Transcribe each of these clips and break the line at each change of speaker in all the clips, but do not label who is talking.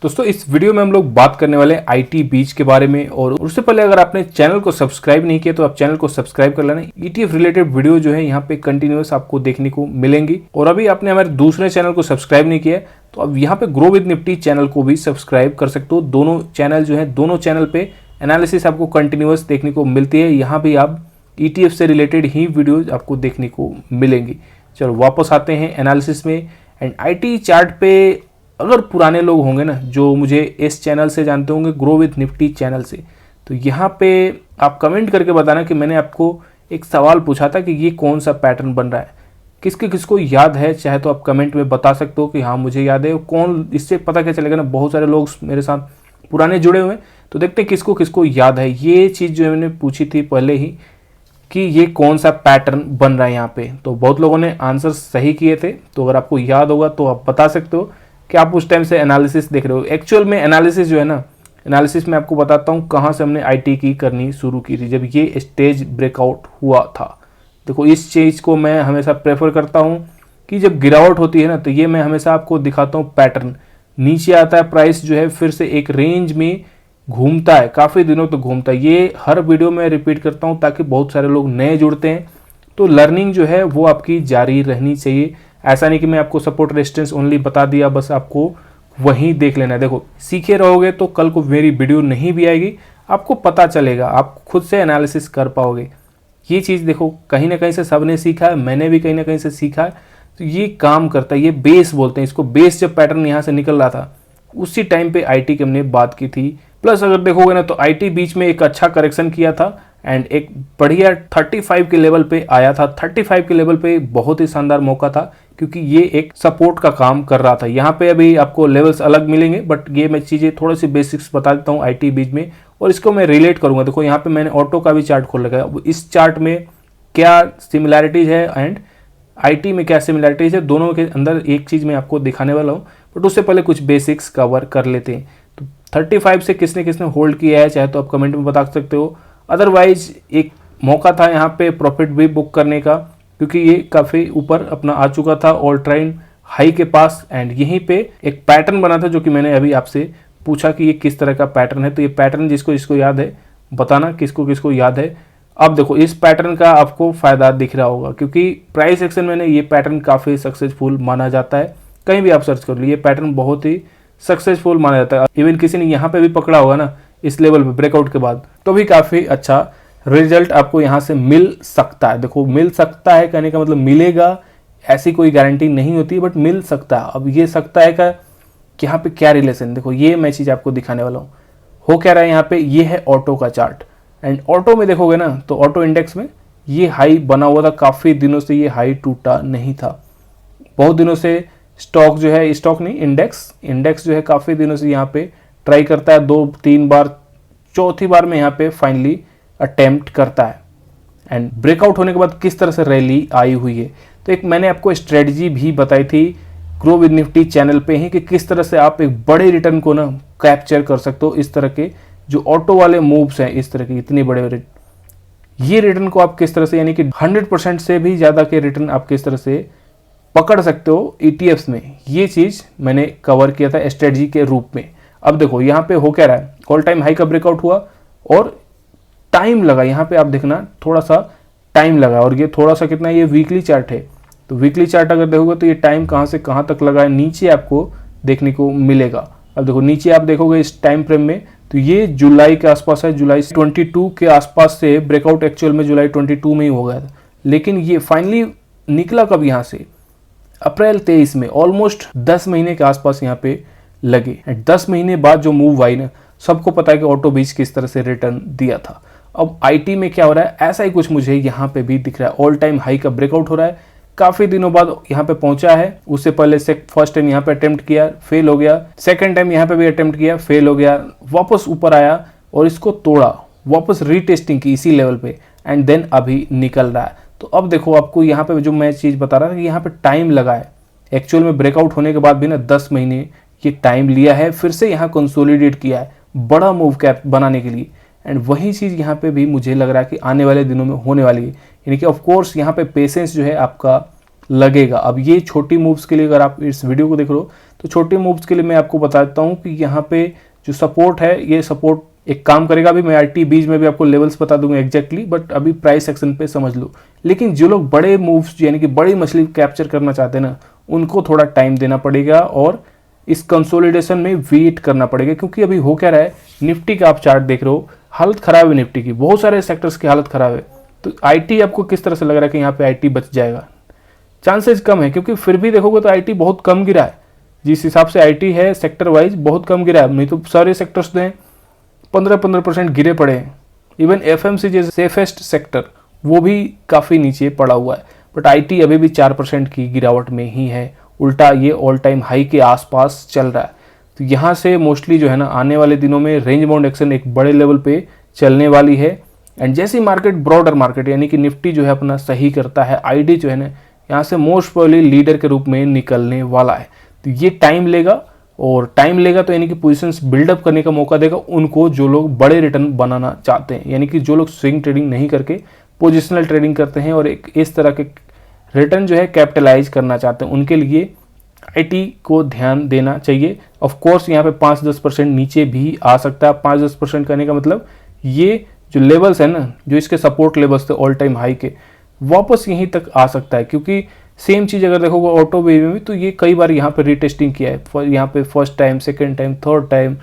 दोस्तों इस वीडियो में हम लोग बात करने वाले हैं आईटी बीज के बारे में। और उससे पहले अगर आपने चैनल को सब्सक्राइब नहीं किया तो आप चैनल को सब्सक्राइब कर लेना। ईटीएफ रिलेटेड वीडियो जो है यहाँ पे कंटिन्यूअस आपको देखने को मिलेंगी। और अभी आपने हमारे दूसरे चैनल को सब्सक्राइब नहीं किया तो अब यहाँ पे ग्रो विद निफ्टी चैनल को भी सब्सक्राइब कर सकते हो। दोनों चैनल जो है, दोनों चैनल पे एनालिसिस आपको कंटिन्यूअस देखने को मिलती है। यहाँ भी आप ईटीएफ से रिलेटेड ही वीडियोज आपको देखने को मिलेंगी। चलो वापस आते हैं एनालिसिस में। एंड आईटी चार्ट पे अगर पुराने लोग होंगे ना जो मुझे इस चैनल से जानते होंगे, ग्रो विद निफ्टी चैनल से, तो यहाँ पे आप कमेंट करके बताना कि मैंने आपको एक सवाल पूछा था कि ये कौन सा पैटर्न बन रहा है। किसको याद है, चाहे तो आप कमेंट में बता सकते हो कि हाँ मुझे याद है। कौन, इससे पता क्या चलेगा ना, बहुत सारे लोग मेरे साथ पुराने जुड़े हुए हैं, तो देखते हैं किसको याद है ये चीज़ जो मैंने पूछी थी पहले ही कि ये कौन सा पैटर्न बन रहा है यहाँ पे। तो बहुत लोगों ने आंसर सही किए थे, तो अगर आपको याद होगा तो आप बता सकते हो कि आप उस टाइम से एनालिसिस देख रहे हो। एक्चुअल में एनालिसिस जो है ना, एनालिसिस में आपको बताता हूँ कहाँ से हमने आईटी की करनी शुरू की थी, जब ये स्टेज ब्रेकआउट हुआ था। देखो इस चीज़ को मैं हमेशा प्रेफर करता हूँ कि जब गिरावट होती है ना, तो ये मैं हमेशा आपको दिखाता हूँ पैटर्न। नीचे आता है, प्राइस जो है फिर से एक रेंज में घूमता है, काफ़ी दिनों तक घूमता है। ये हर वीडियो में रिपीट करता हूँ ताकि बहुत सारे लोग नए जुड़ते हैं, तो लर्निंग जो है वो आपकी जारी रहनी चाहिए। ऐसा नहीं कि मैं आपको सपोर्ट रेजिस्टेंस ओनली बता दिया, बस आपको वहीं देख लेना है। देखो सीखे रहोगे तो कल को मेरी वीडियो नहीं भी आएगी, आपको पता चलेगा, आप खुद से एनालिसिस कर पाओगे। ये चीज़ देखो कहीं ना कहीं से सबने सीखा है, मैंने भी कहीं ना कहीं से सीखा है, तो ये काम करता है। ये बेस बोलते हैं इसको। बेस जब पैटर्न यहाँ से निकल रहा था उसी टाइम पे आईटी की हमने बात की थी। प्लस अगर देखोगे ना तो आईटी बीच में एक अच्छा करेक्शन किया था एंड एक बढ़िया 35 के लेवल पे आया था। 35 के लेवल पे बहुत ही शानदार मौका था क्योंकि ये एक सपोर्ट का काम कर रहा था। यहाँ पे अभी आपको लेवल्स अलग मिलेंगे, बट ये मैं चीज़ें थोड़ी सी बेसिक्स बता देता हूँ आईटी बीच में, और इसको मैं रिलेट करूँगा। देखो यहाँ पे मैंने ऑटो का भी चार्ट खोल रखा है। इस चार्ट में क्या सिमिलैरिटीज है एंड आईटी में क्या सिमिलैरिटीज है, दोनों के अंदर एक चीज़ मैं आपको दिखाने वाला हूँ, बट उससे पहले कुछ बेसिक्स कवर कर लेते हैं। तो 35 से किसने किसने होल्ड किया है, चाहे तो आप कमेंट में बता सकते हो। अदरवाइज एक मौका था यहाँ पे प्रॉफिट भी बुक करने का, क्योंकि ये काफ़ी ऊपर अपना आ चुका था ऑल टाइम हाई के पास। एंड यहीं पे एक पैटर्न बना था जो कि मैंने अभी आपसे पूछा कि ये किस तरह का पैटर्न है। तो ये पैटर्न जिसको याद है बताना, किसको याद है। अब देखो इस पैटर्न का आपको फायदा दिख रहा होगा क्योंकि प्राइस एक्शन में ये पैटर्न काफ़ी सक्सेसफुल माना जाता है। कहीं भी आप सर्च कर लो, ये पैटर्न बहुत ही सक्सेसफुल माना जाता है। इवन किसी ने यहाँ पे भी पकड़ा होगा ना इस लेवल पे ब्रेकआउट के बाद, तो भी काफ़ी अच्छा रिजल्ट आपको यहाँ से मिल सकता है। देखो मिल सकता है कहने का मतलब मिलेगा ऐसी कोई गारंटी नहीं होती, बट मिल सकता है। अब ये सकता है कि यहाँ पे क्या रिलेशन, देखो ये मैं चीज़ आपको दिखाने वाला हूँ। हो क्या रहा है यहाँ पे, ये है ऑटो का चार्ट। एंड ऑटो में देखोगे ना तो ऑटो इंडेक्स में ये हाई बना हुआ था, काफ़ी दिनों से ये हाई टूटा नहीं था। बहुत दिनों से स्टॉक जो है, स्टॉक नहीं इंडेक्स जो है काफ़ी दिनों से यहाँ पे ट्राई करता है, 2-3 बार, चौथी बार में यहाँ पे फाइनली अटेम्प्ट करता है। एंड ब्रेकआउट होने के बाद किस तरह से रैली आई हुई है, तो एक मैंने आपको स्ट्रेटजी भी बताई थी ग्रो विद निफ्टी चैनल पे ही कि किस तरह से आप एक बड़े रिटर्न को ना कैप्चर कर सकते हो। इस तरह के जो ऑटो वाले मूव्स हैं, इस तरह के इतने बड़े ये रिटर्न को आप किस तरह से, यानी कि 100% से भी ज़्यादा के रिटर्न आप किस तरह से पकड़ सकते हो ईटीएफ्स में, ये चीज़ मैंने कवर किया था स्ट्रेटजी के रूप में। अब देखो यहाँ पे हो क्या रहा है, ऑल टाइम हाई का ब्रेकआउट हुआ और टाइम लगा, यहाँ पे आप देखना थोड़ा सा टाइम लगा। और ये थोड़ा सा कितना, ये वीकली चार्ट है, तो वीकली चार्ट अगर देखोगे तो ये टाइम कहाँ से कहाँ तक लगा है नीचे आपको देखने को मिलेगा। अब देखो नीचे आप देखोगे इस टाइम फ्रेम में, तो ये जुलाई के आसपास है, जुलाई 22 के आसपास से ब्रेकआउट एक्चुअल में जुलाई 22 में ही हो गया था। लेकिन ये फाइनली निकला कब, यहाँ से अप्रैल 23 में, ऑलमोस्ट 10 महीने के आसपास यहाँ पे लगे। 10 महीने बाद जो मूव आई ना, सबको पता है कि ऑटो बीच किस तरह से रिटर्न दिया था। अब आईटी में क्या हो रहा है, ऐसा ही कुछ मुझे यहाँ पे भी दिख रहा है। ऑल टाइम हाई का ब्रेकआउट हो रहा है, काफ़ी दिनों बाद यहाँ पे पहुंचा है। उससे पहले से फर्स्ट टाइम यहाँ पे अटेम्प्ट किया, फेल हो गया। सेकंड टाइम यहाँ पे भी अटेम्प्ट किया, फेल हो गया। वापस ऊपर आया और इसको तोड़ा, वापस रीटेस्टिंग की इसी लेवल पे, एंड देन अभी निकल रहा है। तो अब देखो आपको यहाँ पे जो मैं चीज़ बता रहा था कि यहाँ पे टाइम लगा है। एक्चुअल में ब्रेकआउट होने के बाद भी ना 10 महीने ये टाइम लिया है, फिर से यहाँ कंसोलिडेट किया है बड़ा मूव कैप बनाने के लिए। एंड वही चीज़ यहाँ पे भी मुझे लग रहा है कि आने वाले दिनों में होने वाली है। यानी कि ऑफकोर्स यहाँ पे पेशेंस जो है आपका लगेगा। अब ये छोटी मूव्स के लिए अगर आप इस वीडियो को देख रहे हो तो छोटी मूव्स के लिए मैं आपको बताता हूँ कि यहाँ पे जो सपोर्ट है, ये सपोर्ट एक काम करेगा। अभी मैं आईटी बीज में भी आपको लेवल्स बता दूंगा एग्जैक्टली, बट अभी प्राइस सेक्शन पे समझ लो। लेकिन जो लोग बड़े मूव्स यानी कि बड़ी मछली कैप्चर करना चाहते हैं ना, उनको थोड़ा टाइम देना पड़ेगा और इस कंसोलिडेशन में वेट करना पड़ेगा। क्योंकि अभी हो क्या रहा है, निफ्टी का आप चार्ट देख रहे हो, हालत खराब है निफ्टी की, बहुत सारे सेक्टर्स की हालत खराब है। तो आईटी आपको किस तरह से लग रहा है कि यहाँ पे आईटी बच जाएगा? चांसेस कम है, क्योंकि फिर भी देखोगे तो आईटी बहुत कम गिरा है। जिस हिसाब से आईटी है सेक्टर वाइज बहुत कम गिरा है, नहीं तो सारे सेक्टर्स में 15% गिरे पड़े हैं। इवन एफएमसी जैसे सेफेस्ट सेक्टर वो भी काफ़ी नीचे पड़ा हुआ है, बट आईटी अभी भी 4% की गिरावट में ही है। उल्टा ये ऑल टाइम हाई के आसपास चल रहा है। तो यहाँ से मोस्टली जो है ना आने वाले दिनों में रेंज बाउंड एक्शन एक बड़े लेवल पे चलने वाली है। एंड जैसे मार्केट ब्रॉडर मार्केट यानी कि निफ्टी जो है अपना सही करता है, आईटी जो है ना यहाँ से मोस्ट प्रोबेबली लीडर के रूप में निकलने वाला है। तो ये टाइम लेगा, और टाइम लेगा तो यानी कि पोजीशंस बिल्डअप करने का मौका देगा उनको जो लोग बड़े रिटर्न बनाना चाहते हैं, यानी कि जो लोग स्विंग ट्रेडिंग नहीं करके पोजिशनल ट्रेडिंग करते हैं और एक इस तरह के रिटर्न जो है कैपिटलाइज करना चाहते हैं, उनके लिए आईटी को ध्यान देना चाहिए। ऑफ कोर्स यहाँ पे 5-10% नीचे भी आ सकता है। 5-10% करने का मतलब ये जो लेवल्स है ना, जो इसके सपोर्ट लेवल्स थे ऑल टाइम हाई के, वापस यहीं तक आ सकता है। क्योंकि सेम चीज़ अगर देखोगे ऑटो वे में भी, तो ये कई बार यहाँ पे रीटेस्टिंग किया है, यहाँ पे first time, second time, third time.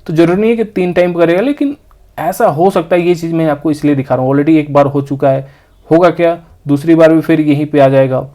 तो जरूरी नहीं है कि 3 टाइम करेगा, लेकिन ऐसा हो सकता है। ये चीज़ मैं आपको इसलिए दिखा रहा हूँ, ऑलरेडी एक बार हो चुका है। होगा क्या, दूसरी बार भी फिर यहीं पे आ जाएगा,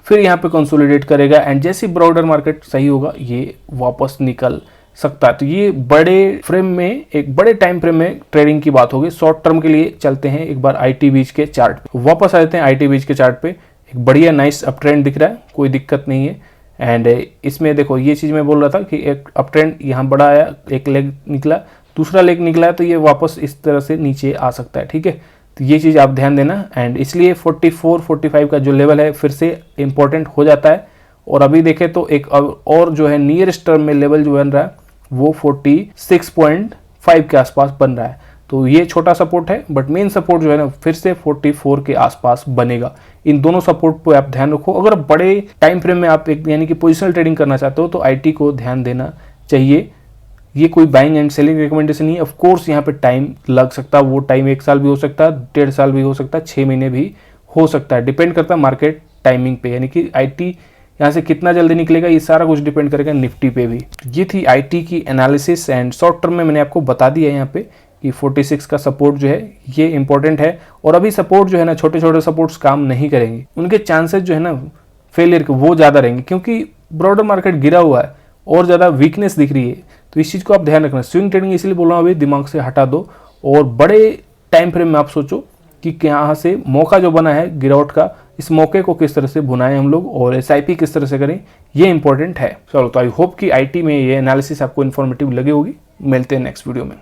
फिर यहाँ पे कंसोलिडेट करेगा, एंड जैसे ब्रॉडर मार्केट सही होगा ये वापस निकल सकता है। तो ये बड़े फ्रेम में, एक बड़े टाइम फ्रेम में ट्रेडिंग की बात होगी। शॉर्ट टर्म के लिए चलते हैं एक बार आईटी बीज के चार्ट पे, वापस आ जाते हैं आईटी बीज के चार्ट पे। एक बढ़िया नाइस अप ट्रेंड दिख रहा है, कोई दिक्कत नहीं है। एंड इसमें देखो ये चीज़ मैं बोल रहा था कि एक अप ट्रेंड यहाँ बड़ा आया, एक लेग निकला, दूसरा लेग निकला है, तो ये वापस इस तरह से नीचे आ सकता है। ठीक है, तो ये चीज़ आप ध्यान देना। एंड इसलिए 44-45 का जो लेवल है फिर से इंपॉर्टेंट हो जाता है। और अभी देखें तो एक और जो है नियरेस्ट टर्म में लेवल जो बन रहा है वो 46.5 के आसपास बन रहा है। तो ये छोटा सपोर्ट है, बट मेन सपोर्ट जो है ना फिर से 44 के आसपास बनेगा। इन दोनों सपोर्ट पे आप ध्यान रखो। अगर बड़े टाइम फ्रेम में आप एक यानी कि पोजिशनल ट्रेडिंग करना चाहते हो तो आईटी को ध्यान देना चाहिए। ये कोई बाइंग एंड सेलिंग रिकमेंडेशन नहीं है। ऑफ कोर्स यहाँ पे टाइम लग सकता है, वो टाइम 1 साल भी हो सकता है, 1.5 साल भी हो सकता है, 6 महीने भी हो सकता है, डिपेंड करता है मार्केट टाइमिंग पे। यानी कि आईटी यहाँ से कितना जल्दी निकलेगा ये सारा कुछ डिपेंड करेगा निफ्टी पे भी। ये थी आईटी की एनालिसिस। एंड शॉर्ट टर्म में मैंने आपको बता दिया यहाँ पे कि 46 का सपोर्ट जो है ये इंपॉर्टेंट है। और अभी सपोर्ट जो है ना, छोटे छोटे सपोर्ट्स काम नहीं करेंगे, उनके चांसेस जो है ना फेलियर के वो ज़्यादा रहेंगे, क्योंकि ब्रॉडर मार्केट गिरा हुआ है और ज़्यादा वीकनेस दिख रही है। तो इस चीज़ को आप ध्यान रखना। स्विंग ट्रेडिंग इसलिए बोल रहा हूँ, अभी दिमाग से हटा दो और बड़े टाइम फ्रेम में आप सोचो कि यहाँ से मौका जो बना है गिरावट का, इस मौके को किस तरह से भुनाएं हम लोग और एसआईपी किस तरह से करें, ये इंपॉर्टेंट है। चलो, तो आई होप कि आईटी में ये एनालिसिस आपको इन्फॉर्मेटिव लगी होगी। मिलते हैं नेक्स्ट वीडियो में।